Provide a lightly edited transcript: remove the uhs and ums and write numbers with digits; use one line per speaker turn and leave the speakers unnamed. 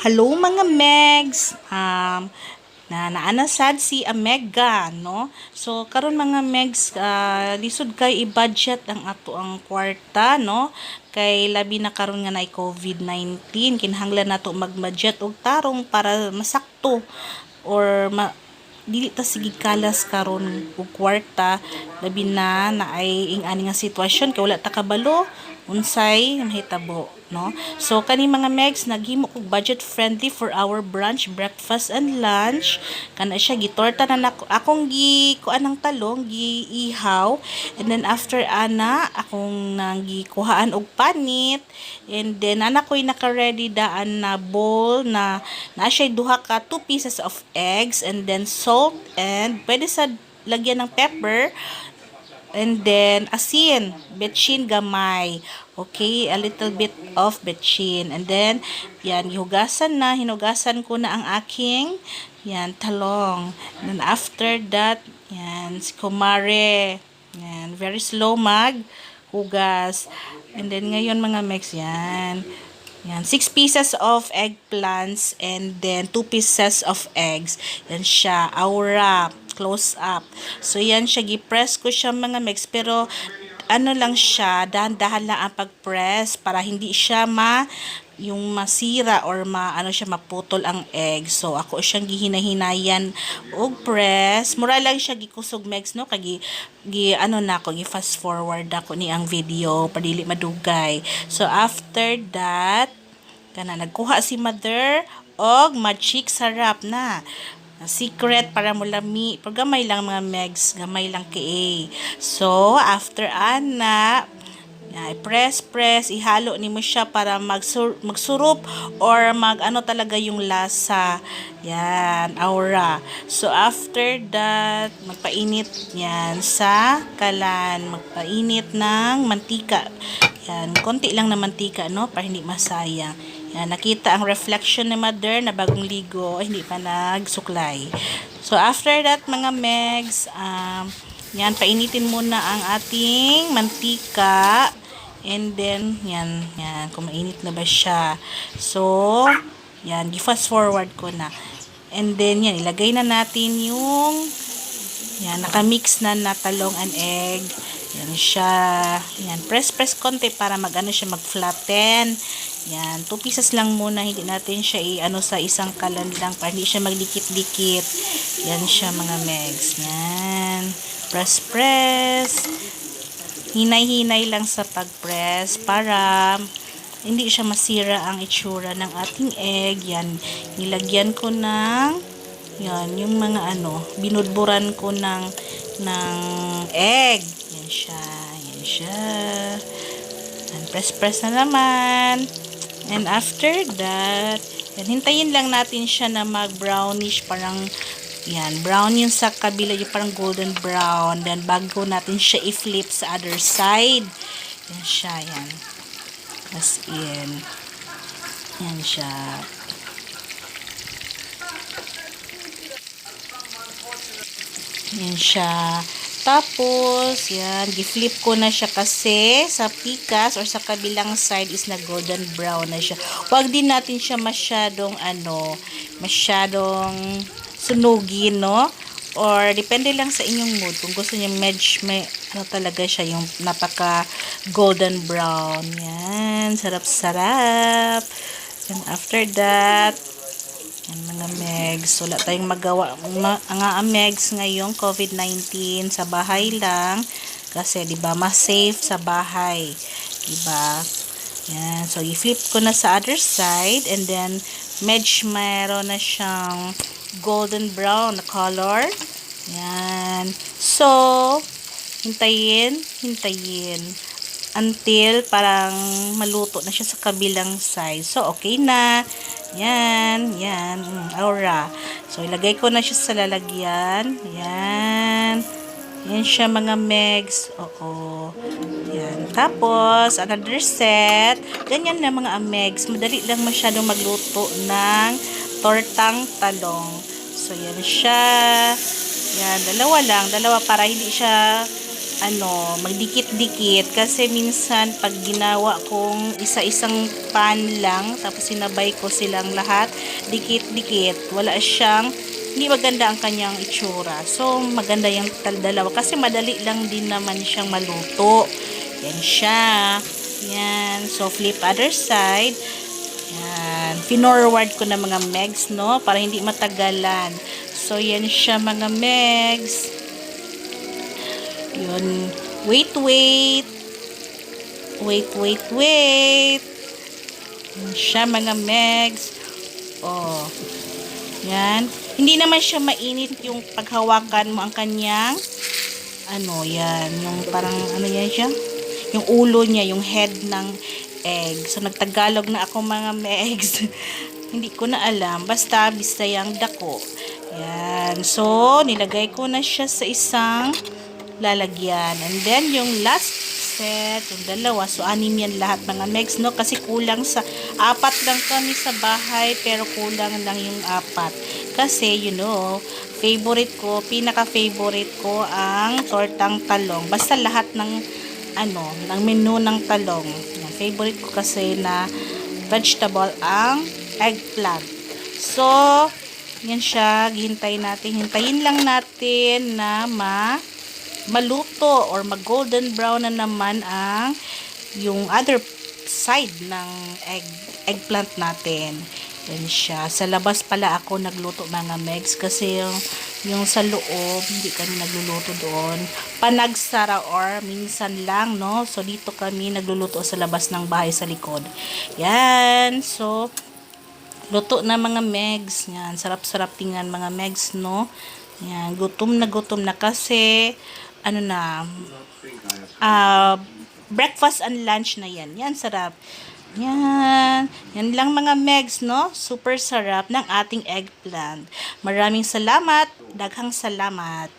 Hello mga Megs! Naanasad si Amega, no? So, karon mga Megs, lisod kay i-budget ang ato ang kwarta, no? Kay labi na karon nga na COVID-19, kinahanglan nato mag-budget og tarong para masakto or dili ta sige kalas karon og kwarta labi na ay ing ani nga sitwasyon kay wala ta kabalo unsay mahitabo, no? So kani mga Megs, naghimo og budget friendly for our brunch, breakfast and lunch. Kana siya gitorta na akong kuan ng talong giihaw, and then after ana akong nang gikuhaan og panit, and then ana ko'y naka-ready daan na bowl na siya duha ka 2 pieces of eggs, and then salt, and pwede sa lagyan ng pepper, and then asin, betchin gamay. Okay, a little bit of betchin. And then yan, hinugasan ko na ang aking talong. And then after that, yan si kumare. Yan, very slow hugas. And then ngayon mga Mex, yan 6 pieces of eggplants, and then 2 pieces of eggs. Yan siya, aura, close up. So, yan siya, gipress ko siya mga Mex, pero ano lang siya, dahan-dahan lang ang pag-press para hindi siya yung masira or maputol ang egg. So ako siyang gihinahinayan og press. Mura lang siya gikusog Megs, no? Kagi gi fast forward ako ni ang video para dili madugay. So after that, nagkuha si mother og magic sarap na. Secret para mo lami. Pero gamay lang mga Megs, gamay lang kay. So after ana, press, ihalo ni mo siya para magsurup or talaga yung lasa. Yan, aura. So, after that, magpainit yan sa kalan. Magpainit ng mantika. Yan, konti lang na mantika, no? Para hindi masayang. Yan, nakita ang reflection ni mother na bagong ligo, hindi pa nagsuklay. So, after that, mga Megs, yan, painitin muna ang ating mantika. And then, yan, kung mainit na ba siya. So, yan, fast forward ko na. And then, yan, ilagay na natin yung, nakamix na talong and egg. Yan siya. Yan, press konti para siya mag-flatten. Yan, 2 pieces lang muna. Hindi natin siya sa isang kalan lang para hindi siya magdikit-dikit. Yan siya mga Megs. Yan, press. Hinay-hinay lang sa pag-press para hindi siya masira ang itsura ng ating egg. Yan, nilagyan ko ng yung mga binudburan ko ng egg. Yan siya. Yan, press na naman. And after that, hintayin lang natin siya na mag-brownish, parang brown yung sa kabila, yung parang golden brown. Then, bago natin siya i-flip sa other side. Yan siya, yan. As in. Yan siya. Yan siya. Tapos, yan, gi-flip ko na siya kasi sa pikas or sa kabilang side is na golden brown na siya. Huwag din natin siya masyadong sunugin, no? Or depende lang sa inyong mood kung gusto niyo may talaga siya yung napaka golden brown. Yan, sarap. And after that, yan mga Megs, wala tayong magawa ang Megs ngayong COVID-19, sa bahay lang kasi 'di ba mas safe sa bahay, 'di ba? Yan, so i-flip ko na sa other side, and then meron na siyang golden brown na color. Yan. So, hintayin until parang maluto na siya sa kabilang side. So, okay na. Yan. Aura. So, ilagay ko na siya sa lalagyan. Yan siya mga Megs. Oo. Yan. Tapos, another set. Ganyan na mga Megs. Madali lang masyadong magluto ng tortang talong. So, yan siya. Yan, dalawa para hindi siya magdikit-dikit kasi minsan pag ginawa kong isa-isang pan lang tapos sinabay ko silang lahat dikit-dikit, wala siyang, hindi maganda ang kanyang itsura. So maganda yung dalawa kasi madali lang din naman siyang maluto. Yan siya. Yan, so flip other side. Yan, pinorward ko na mga megs, no, para hindi matagalan. So yan siya mga megs. Yun. Wait, wait. Wait, wait, wait. Yan siya mga megs. Oh. Yan. Hindi naman siya mainit yung paghawakan mo ang kanyang yan. Yung parang yan siya. Yung ulo niya, yung head ng egg. So, nagtagalog na ako mga megs. Hindi ko na alam. Basta, bisayang dako. Yan. So, nilagay ko na siya sa isang lalagyan. And then, yung last set, yung dalawa. So, 6 yan lahat mga megs, no? Kasi kulang sa 4 lang kami sa bahay, pero kulang lang yung 4. Kasi, favorite ko, pinaka-favorite ko ang tortang talong. Basta lahat ng ng menu ng talong. Yan, favorite ko kasi na vegetable ang eggplant. So, yan siya. Hintayin natin. Hintayin lang natin na maluto or mag-golden brown na naman ang yung other side ng eggplant natin. Yan siya. Sa labas pala ako nagluto mga megs kasi yung sa loob, hindi kami nagluluto doon. Panagsara or minsan lang, no? So, dito kami nagluluto sa labas ng bahay sa likod. Yan. So, luto na mga megs. Yan. Sarap-sarap tingnan mga megs, no? Yan. Gutom na kasi breakfast and lunch na yan. Yan, sarap. Yan. Yan lang mga megs, no? Super sarap ng ating eggplant. Maraming salamat. Daghang salamat.